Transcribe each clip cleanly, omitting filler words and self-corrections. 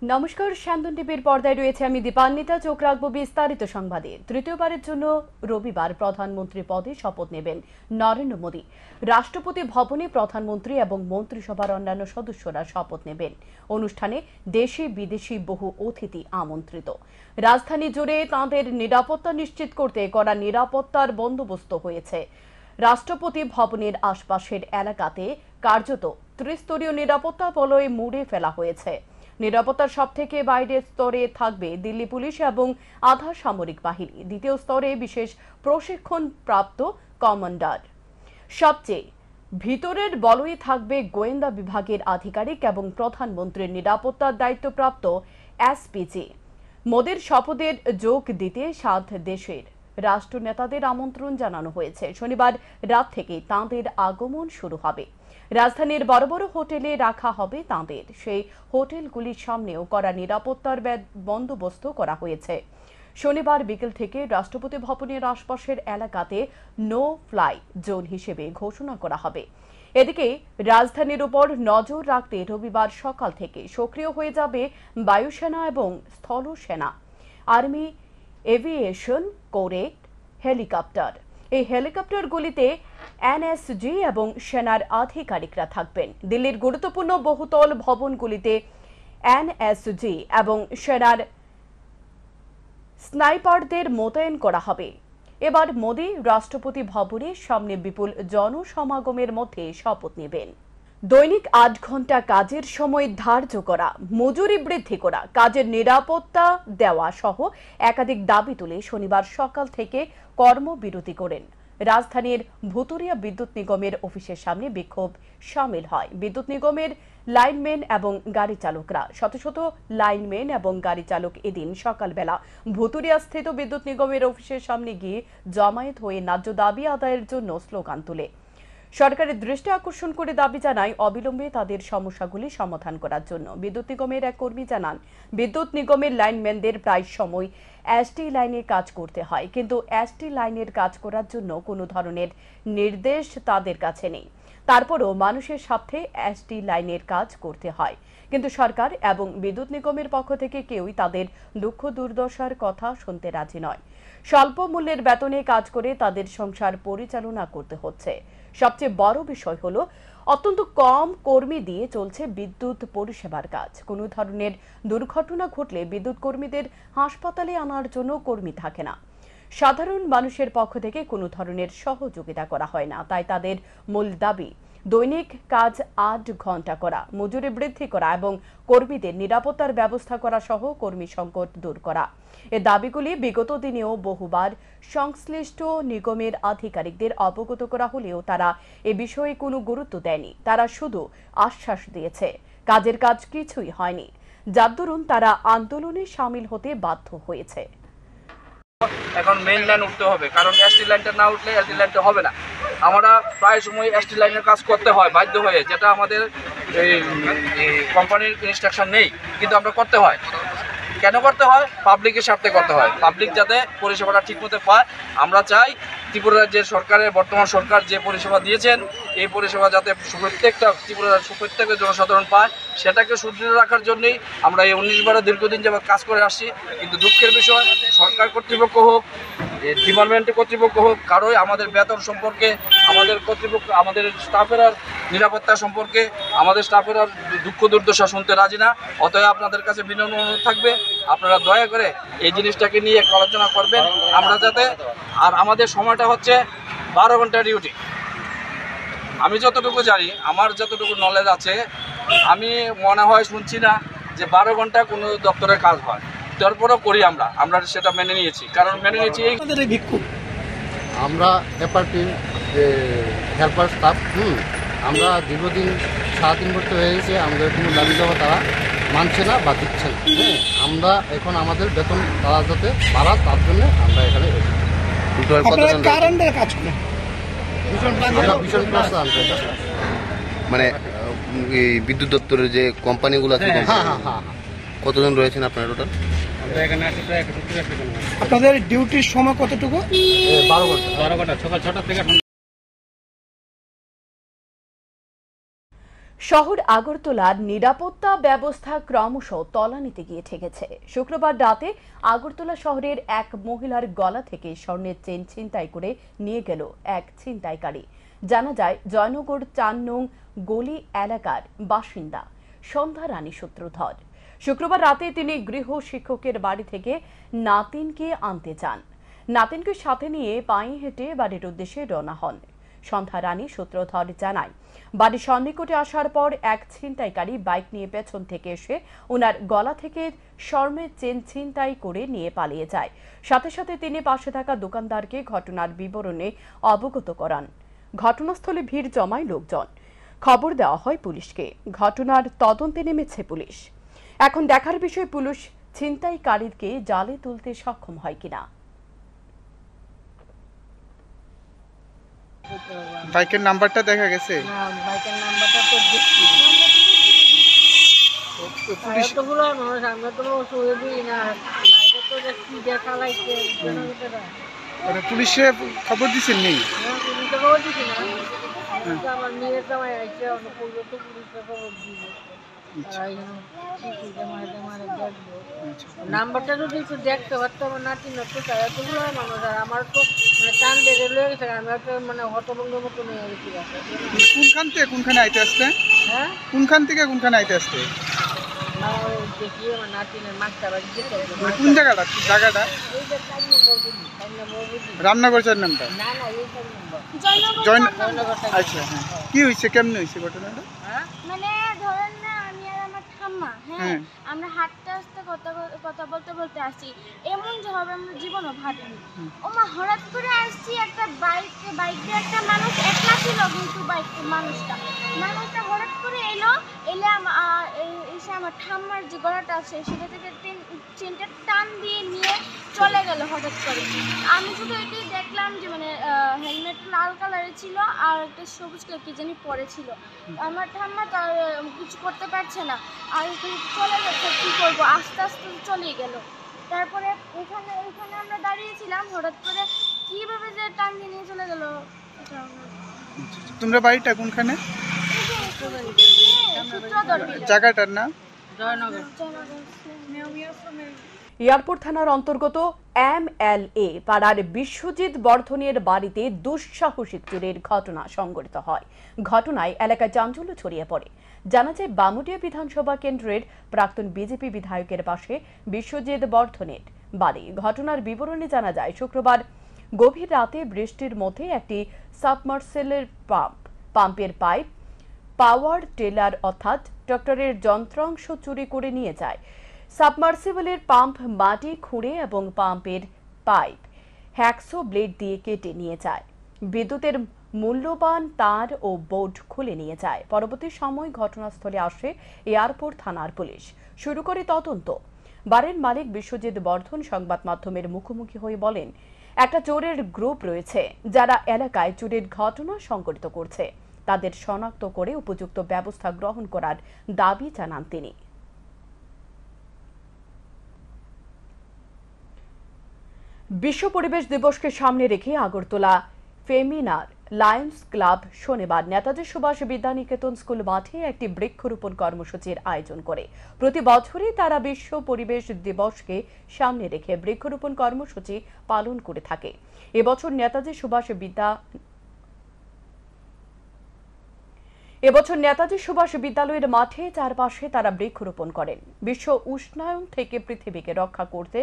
নমস্কার, শান্তন টিভির পর্দায় রয়েছে আমি দীপান্বিতা। চোখ রাখবো বিস্তারিত সংবাদে। তৃতীয়বারের জন্য রবিবার প্রধানমন্ত্রী পদে শপথ নেবেন নরেন্দ্র মোদী। রাষ্ট্রপতি ভবনে প্রধানমন্ত্রী এবং মন্ত্রিসভার অন্যান্য সদস্যরা শপথ নেবেন। অনুষ্ঠানে দেশি বিদেশি বহু অতিথি আমন্ত্রিত। রাজধানী জুড়ে তাঁদের নিরাপত্তা নিশ্চিত করতে কড়া নিরাপত্তার বন্দোবস্ত হয়েছে। রাষ্ট্রপতি ভবনের আশপাশের এলাকাতে কার্যত ত্রিস্তরীয় নিরাপত্তা বলয় মুড়ে ফেলা হয়েছে। নিরাপত্তার সবথেকে বাইরের স্তরে থাকবে দিল্লি পুলিশ এবং আধা সামরিক বাহিনী। দ্বিতীয় স্তরে বিশেষ প্রশিক্ষণ প্রাপ্ত কমান্ডার। সবচেয়ে ভিতরের বলয়ে থাকবে গোয়েন্দা বিভাগের আধিকারিক এবং প্রধানমন্ত্রীর নিরাপত্তার দায়িত্বপ্রাপ্ত এসপিজি। মোদির শপথের যোগ দিতে 7 দেশের রাষ্ট্রনেতাদের আমন্ত্রণ জানানো হয়েছে। শনিবার রাত থেকে তাঁদের আগমন শুরু হবে। রাজধানীর বড় বড় হোটেলে রাখা হবে তাঁদের। সেই হোটেলগুলির সামনেও কড়া নিরাপত্তার বন্দোবস্ত করা হয়েছে। শনিবার বিকেল থেকে রাষ্ট্রপতি ভবনের আশপাশের এলাকাতে নো ফ্লাই জোন হিসেবে ঘোষণা করা হবে। এদিকে রাজধানীর উপর নজর রাখতে রবিবার সকাল থেকে সক্রিয় হয়ে যাবে বায়ুসেনা এবং স্থলসেনা, আর্মি, এভিয়েশন কোরেট, হেলিকপ্টার। এই হেলিকপ্টারগুলিতে এনএসজি এবং সেনার আধিকারিকরা থাকবেন। দিল্লির গুরুত্বপূর্ণ বহুতল ভবনগুলিতে এনএসজি এবং সেনার স্নাইপারদের মোতায়েন করা হবে। এবার মোদি রাষ্ট্রপতি ভবনের সামনে বিপুল জনসমাগমের মধ্যে শপথ নেবেন। দৈনিক 8 ঘন্টা কাজের সময় ধার্য করা, মজুরি বৃদ্ধি করা, কাজের নিরাপত্তা দেওয়া সহ একাধিক দাবি তুলে শনিবার সকাল থেকে কর্মবিরতি করেন। রাজধানীর ভুতুরিয়া বিদ্যুৎ নিগমের অফিসের সামনে বিক্ষোভ শামিল হয় বিদ্যুৎ নিগমের লাইনম্যান এবং গাড়ি চালকরা। শত শত লাইনম্যান এবং গাড়ি চালক এদিন সকালবেলা ভুতুরিয়া স্থিত বিদ্যুৎ নিগমের অফিসের সামনে গিয়ে জমায়েত হয়ে ন্যায্য দাবি আদায়ের জন্য স্লোগান তুলে সরকারের দৃষ্টি আকর্ষণ করে দাবি জানায় অবিলম্বে তাদের সমস্যাগুলি সমাধান করার জন্য। বিদ্যুৎ নিগমের এক কর্মী জানান, বিদ্যুৎ নিগমের লাইনম্যানদের প্রায় সময় এসটি লাইনে কাজ করতে হয়, কিন্তু এসটি লাইনের কাজ করার জন্য কোনো ধরনের নির্দেশ তাদের কাছে নেই। তারপরও মানুষের স্বার্থে এসটি লাইনের কাজ করতে হয়, কিন্তু সরকার এবং বিদ্যুৎ নিগমের পক্ষ থেকে কেউই তাদের দুঃখ দুর্দশার কথা শুনতে রাজি নয়। স্বল্প মূল্যের বেতনে কাজ করে তাদের সংসার পরিচালনা করতে হচ্ছে। সবচেয়ে বড় বিষয় হলো অত্যন্ত কম কর্মী দিয়ে চলছে বিদ্যুৎ পরিষেবার কাজ। কোনো ধরনের দুর্ঘটনা ঘটলে বিদ্যুৎ কর্মীদের হাসপাতালে আনার জন্য কর্মী থাকে না। সাধারণ মানুষের পক্ষ থেকে কোনো ধরনের সহযোগিতা করা হয় না। তাই তাদের মূল দাবি দৈনিক কাজ 8 ঘন্টা করা, মজুরি বৃদ্ধি করা এবং কর্মীদের নিরাপত্তার ব্যবস্থা করা সহ কর্মী সংকট দূর করা। এ দাবিগুলি বিগত দিনেও বহুবার সংশ্লিষ্ট নিগমের আধিকারিকদের অবগত করা হলেও তারা এ বিষয়ে কোনো গুরুত্ব দেয়নি। তারা শুধু আশ্বাস দিয়েছে, কাজের কাজ কিছুই হয়নি, যার দরুন তারা আন্দোলনে সামিল হতে বাধ্য হয়েছে। এখন মেইন লাইন উঠতে হবে, কারণ এসটি লাইনটা না উঠলে এসটি লাইনটা হবে না। আমরা প্রায় সময় এসটি লাইনের কাজ করতে হয় বাধ্য হয়ে, যেটা আমাদের কোম্পানির ইনস্ট্রাকশন নেই, কিন্তু আমরা করতে হয়। কেন করতে হয়? পাবলিকের স্বার্থে করতে হয়, পাবলিক যাতে পরিষেবাটা ঠিকমতো পায়। আমরা চাই ত্রিপুরার যে সরকারের বর্তমান সরকার যে পরিষেবা দিয়েছেন, এই পরিষেবা যাতে প্রত্যেকটা ত্রিপুরার প্রত্যেকের জনসাধারণ পায়, সেটাকে সুদৃঢ় রাখার জন্যই আমরা এই 19-12 দীর্ঘদিন যাবৎ কাজ করে আসছি। কিন্তু দুঃখের বিষয়, সরকার কর্তৃপক্ষ হোক, ডিপার্টমেন্টের কর্তৃপক্ষ হোক, কারোই আমাদের বেতন সম্পর্কে, আমাদের কর্তৃপক্ষ, আমাদের স্টাফেরা নিরাপত্তা সম্পর্কে, আমাদের স্টাফেরা দুঃখ দুর্দশা শুনতে রাজি না। অতএব আপনাদের কাছে বিনম্র অনুরোধ থাকবে, আপনারা দয়া করে এই জিনিসটাকে নিয়ে একটু আলোচনা করবেন। আমরা যাতে, আর আমাদের সময়টা হচ্ছে 12 ঘন্টা ডিউটি। আমি যতটুকু জানি, আমার যতটুকু নলেজ আছে, আমি মনে হয় শুনছি না যে 12 ঘন্টা কোনো দপ্তরের কাজ হয়। তারপরেও করি আমরা সেটা মেনে নিয়েছি, কারণ মেনে নিয়েছি এই বিক্ষোভ। আমরা এপার্টি হেল্পার স্টাফ, আমরা দীর্ঘদিন 3.5 বছর হয়ে গেছে, আমাদের কোনো দাবি দেওয়া তারা মানছে না বা দিচ্ছে না। আমরা এখন আমাদের বেতন তারা যাতে বাড়া, তার জন্য আমরা এখানে মানে বিদ্যুৎ দপ্তরের যে কোম্পানিগুলো আছে, কতজন রয়েছেন আপনার টোটাল? আপনাদের ডিউটির সময় কতটুকু? 12 ঘন্টা। 12 ঘন্টা, সকাল 6টা থেকে। শহর আগরতলার নিরাপত্তা ব্যবস্থা ক্রমশ তলানিতে গিয়ে ঠেকেছে। শুক্রবার রাতে আগরতলা শহরের এক মহিলার গলা থেকে স্বর্ণের চেন ছিনতাই করে নিয়ে গেল এক ছিনতাইকারী। জানা যায় জয়নগর ৪ নং গলি এলাকার বাসিন্দা সন্ধ্যা রানী সূত্রধর। শুক্রবার রাতে তিনি গৃহ শিক্ষকের বাড়ি থেকে নাতিনকে আনতে যান। নাতিনকে সাথে নিয়ে পায়ে হেঁটে বাড়ির উদ্দেশ্যে রওনা হন। সন্ধ্যা রানী সূত্রধর জানায়, বাড়ির সন্নিকটে আসার পর এক ছিনতাইকারী বাইক নিয়ে পেছন থেকে এসে ওনার গলা থেকে স্বর্ণের চেন ছিনতাই করে নিয়ে পালিয়ে যায়। সাথে সাথে তিনি পাশে থাকা দোকানদারকে ঘটনার বিবরণে অবগত করান। ঘটনাস্থলে ভিড় জমায় লোকজন। খবর দেওয়া হয় পুলিশকে। ঘটনার তদন্তে নেমেছে পুলিশ। এখন দেখার বিষয় পুলিশ ছিনতাইকারীকে জালে তুলতে সক্ষম হয় কিনা। বাইকের নাম্বারটা দেখা গেছে? না, বাইকের নাম্বারটা তো দেখছি না। পুলিশ এতগুলো মানুষ, আমরা তো শুয়ে দিই না। বাইরে তো দেখছি যে চালাইছে জনগণেরা। পুলিশে খবর দিচ্ছেন নেই? পুলিশে খবর দিছি না। আমার মেয়ের জামাই আইছে, অনুকূল তো পুলিশে খবর দিবে। নাম্বারটা যদি একটু দেখতে পারতো আমার নাতি নষ্ট চাই। এতগুলো মানুষ, আর আমার তো মানে টান বেড়ে লয়ে গেছে। আমি একটা মানে হতভঙ্গের মতো নিয়ে গেছি। কোনখান থেকে কোনখানে আইতে আসতে? হ্যাঁ, কোনখান থেকে কোনখানে আইতে আসতে? দেখি আমার নাতিনের মাছটা বাড়ি যেতে হবে। কোন জায়গাটা? জায়গাটা এই যে 4 নম্বর বুঝি, 4 নম্বর বুঝি। রামনগর 4 নামটা? না না, এই 4 নম্বর জয়নগর। আচ্ছা, হ্যাঁ। কি হয়েছে, কেমনে হয়েছে ঘটনাটা? হ্যাঁ, মানে ধরেন না, আমি আর আমার ঠাম্মা, হ্যাঁ, আমরা হাঁটতে হাঁটতে কথা বলতে বলতে আসি। এমন যে হবে আমরা জীবনও ভাবিনি। ওমা হঠাৎ করে আসছি, একটা বাইকে একটা মানুষ একলা ছিল, কিন্তু মানুষটা হঠাৎ করে এলে এসে আমার ঠাম্মার যে গলাটা আছে সেটা থেকে চেনটা টান দিয়ে নিয়ে চলে গেল হঠাৎ করে। আমি শুধু এটাই দেখলাম যে মানে হেলমেট লাল কালারের ছিল আর একটা সবুজ কালার কি জানি পরে ছিল। আমার ঠাম্মা তার কিছু করতে পারছে না, আর চলে যাচ্ছে, কী করবো, আস্তে আস্তে চলে গেল। তারপরে এখানে আমরা দাঁড়িয়েছিলাম, হঠাৎ করে কীভাবে যে টান দিয়ে নিয়ে চলে গেল। তোমরা বাড়িটা কোনখানে? জায়গাটার নাম? জয়নগর। এয়ারপোর্ট থানার অন্তর্গত MLA পাড়ার বিশ্বজিৎ বর্ধনের বাড়িতে দুঃসাহসিক চুরির ঘটনা সংঘটিত হয়। ঘটনায় এলাকায় চাঞ্চল্য ছড়িয়ে পড়ে। জানা যায়, বামুটিয়া বিধানসভা কেন্দ্রের প্রাক্তন বিজেপি বিধায়কের পাশে বিশ্বজিৎ বর্ধনের বাড়ি। ঘটনার বিবরণে জানা যায়, শুক্রবার গভীর রাতে বৃষ্টির মধ্যে একটি সাবমার্সেলের পাম্পের পাইপ পাওয়ার টেলার অর্থাৎ ট্রাক্টরের যন্ত্রাংশ চুরি করে নিয়ে যায়। সাবমার্সিবলের পাম্প মাটি খুঁড়ে এবং পাম্পের পাইপ হ্যাকসো ব্লেড দিয়ে কেটে নিয়ে যায়। বিদ্যুতের মূল্যবান তার ও বোর্ড খুলে নিয়ে যায়। পরবর্তী সময় ঘটনাস্থলে আসে এয়ারপোর্ট থানার পুলিশ, শুরু করে তদন্ত। বাড়ির মালিক বিশ্বজিৎ বর্ধন সংবাদ মাধ্যমের মুখোমুখি হয়ে বলেন, একটা চোরের গ্রুপ রয়েছে যারা এলাকায় চুরির ঘটনা সংঘটিত করছে। তাদের শনাক্ত করে উপযুক্ত ব্যবস্থা গ্রহণ করার দাবি জানান তিনি। বিশ্ব পরিবেশ দিবসকে সামনে রেখে আগরতলা ফেমিনার লায়ন্স ক্লাব শনিবার নেতাজি সুভাষ বিদ্যানিকেতন স্কুল মাঠে একটি বৃক্ষরোপণ কর্মসূচির আয়োজন করে। প্রতি বছরই তারা বিশ্ব পরিবেশ দিবসকে সামনে রেখে বৃক্ষরোপণ কর্মসূচি পালন করে থাকে। এবছর নেতাজি সুভাষ বিদ্যালয়ের মাঠে চারপাশে তারা বৃক্ষরোপণ করেন। বিশ্ব উষ্ণায়ন থেকে পৃথিবীকে রক্ষা করতে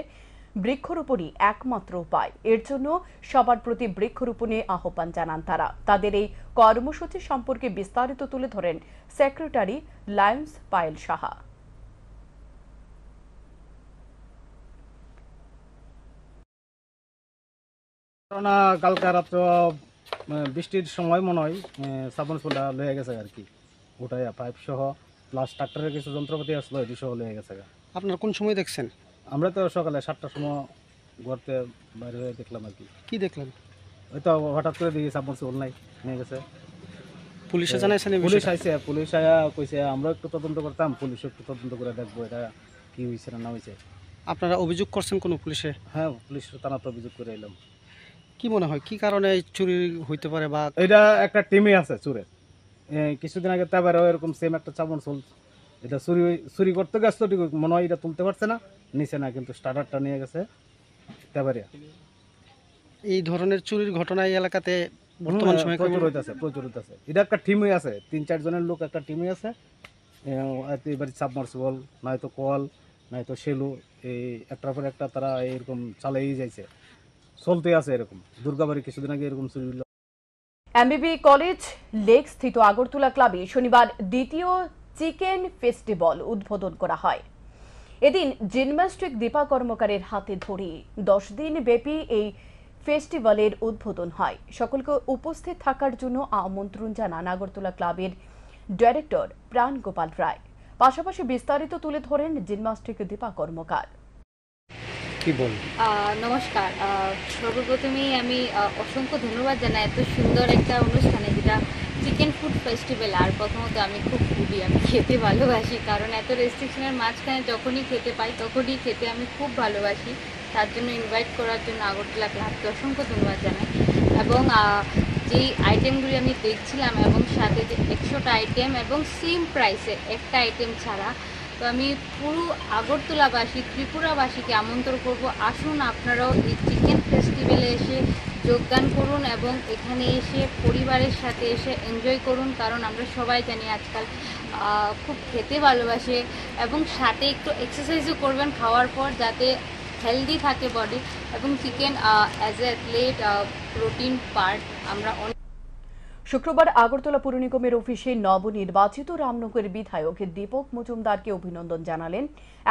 বৃক্ষরোপণই একমাত্র উপায়। এর জন্য সবার প্রতি বৃক্ষরোপণে আহ্বান জানান তারা। তাদের এই কর্মসূচি সম্পর্কে বিস্তারিত তুলে ধরেন সেক্রেটারি লায়ন্স পায়েল সাহা। কালকে রাত্র বৃষ্টির সময় মনে হয় সাবমার্সিবলটা লয়ে গেছে আর কি, ওটাই পাইপ সহ প্লাস ট্রাক্টরের কিছু যন্ত্রপাতি আসলো এটি সহ লয়ে গেছে। আপনারা কোন সময় দেখছেন? আমরা তো সকালে 7টার সময় ঘরতে বাইরে হয়ে দেখলাম আর কি। কি দেখলেন? ওই তো হঠাৎ করে দেখি সাবমার্সিবল নাই, নিয়ে গেছে। পুলিশে জানাইছেন? পুলিশ আইছে, পুলিশ আয়া কইছে আমরা একটু তদন্ত করতাম, পুলিশ একটু তদন্ত করে দেখবো এটা কি হয়েছে না হয়েছে। আপনারা অভিযোগ করছেন কোনো পুলিশে? হ্যাঁ, পুলিশ থানাতে অভিযোগ করে এলাম। কি মনে হয় কি কারণে চুরি হইতে পারে? বা এটা একটা টিমই আছে চোরের, কিছুদিন আগে তারপরেও এরকম সেম একটা চামচুল, এটা চুরি করতে গেছে, ঠিক মনে হয় এটা তুলতে পারছে না, নিচে না, কিন্তু স্টার্টারটা নিয়ে গেছে তারপরে। এই ধরনের চুরির ঘটনা এই এলাকাতে বর্তমান সময়ে প্রচুর হইতেছে। এটা একটা টিমই আছে, 3-4 জনের লোক একটা টিমই আছে। এবার সাবমার্সিবল নয়তো কল নয়তো সেলু, এই একটার পর একটা তারা এরকম চালিয়েই যাইছে, চলতে আছে এরকম। দুর্গাবাড়ি কিছুদিন আগে এরকম চুরি হলো। এমবিবি কলেজ লেক স্থিত আগরতলা ক্লাবে শনিবার দ্বিতীয় চিকেন ফেস্টিভ্যাল উদ্বোধন করা হয়। এদিন জিমন্যাস্টিক দীপা কর্মকারের হাতে ধরে 10 দিন ব্যাপী এই ফেস্টিভ্যালের উদ্বোধন হয়। সকলকে উপস্থিত থাকার জন্য আমন্ত্রণ জানান আগরতলা ক্লাবের ডাইরেক্টর প্রাণ গোপাল রায়। পাশাপাশি বিস্তারিত তুলে ধরেন জিমন্যাস্টিক দীপা কর্মকার। কি বল? নমস্কার, সর্বপ্রথমেই আমি অসংখ্য ধন্যবাদ জানাই এত সুন্দর একটা অনুষ্ঠানে, যেটা চিকেন ফুড ফেস্টিভ্যাল। আর প্রথমত আমি খুব ফুডি, আমি খেতে ভালোবাসি, কারণ এত রেস্ট্রিকশনের মাঝখানে যখনই খেতে পাই তখনই খেতে আমি খুব ভালোবাসি। তার জন্য ইনভাইট করার জন্য আগরতলা ক্লাবকে অসংখ্য ধন্যবাদ জানাই। এবং যেই আইটেমগুলি আমি দেখছিলাম, এবং সাথে যে 100টা আইটেম এবং সেম প্রাইসে একটা আইটেম ছাড়া, তো আমি পুরো আগরতলাবাসী, ত্রিপুরাবাসীকে আমন্ত্রণ করব, আসুন আপনারাও এই চিকেন ফেস্টিভ্যালে এসে যোগদান করুন এবং এখানে এসে পরিবারের সাথে এসে এনজয় করুন। কারণ আমরা সবাই জানি আজকাল খুব খেতে ভালোবাসে, এবং সাথে একটু এক্সারসাইজও করবেন খাওয়ার পর, যাতে হেলদি থাকে বডি। এবং chicken as a athlete protein part আমরা শুক্রবার আগরতলা পুর নিগমের অফিসে নবনির্বাচিত রামনগর বিধায়ক দীপক মজুমদারকে অভিনন্দন জানালেন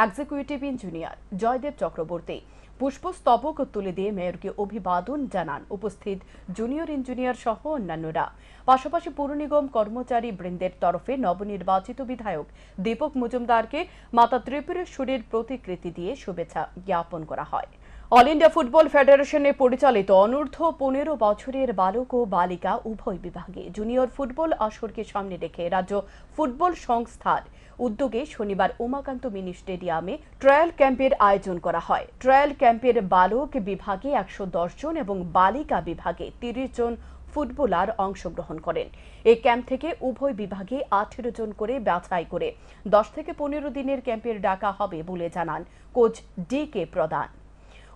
এক্সিকিউটিভ ইঞ্জিনিয়ার জয়দেব চক্রবর্তী। পুষ্পস্তবক তুলে দিয়ে মেয়রকে অভিবাদন জানান উপস্থিত জুনিয়র ইঞ্জিনিয়ার সহ অন্যান্যরা। পাশাপাশি পুর নিগম কর্মচারী বৃন্দের তরফে নবনির্বাচিত বিধায়ক দীপক মজুমদারকে মাতা ত্রিপুরেশ্বরীর প্রতিকৃতি দিয়ে শুভেচ্ছা জ্ঞাপন করা হয়। অল ইন্ডিয়া ফুটবল ফেডারেশনে পরিচালিত অনূর্ধ্ব 15 বছরের বালক ও বালিকা উভয় বিভাগে জুনিয়র ফুটবল আসরকে সামনে রেখে রাজ্য ফুটবল সংস্থার উদ্যোগে শনিবার উমাকান্ত মিনি স্টেডিয়ামে ট্রায়াল ক্যাম্পের আয়োজন করা হয়। ট্রায়াল ক্যাম্পের বালক বিভাগে 110 জন এবং বালিকা বিভাগে 30 জন ফুটবলার অংশগ্রহণ করেন। এই ক্যাম্প থেকে উভয় বিভাগে 18 জন করে বাছাই করে 10 থেকে 15 দিনের ক্যাম্পের ডাকা হবে বলে জানান কোচ ডি.কে. প্রধান।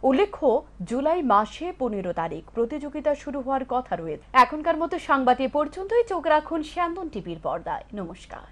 উল্লেখ্য, জুলাই মাসে 15 তারিখ প্রতিযোগিতা শুরু হওয়ার কথা রয়েছে। এখনকার মতো সংবাদ এ পর্যন্তই। চোখ রাখুন স্যান্দন টিভির পর্দায়। নমস্কার।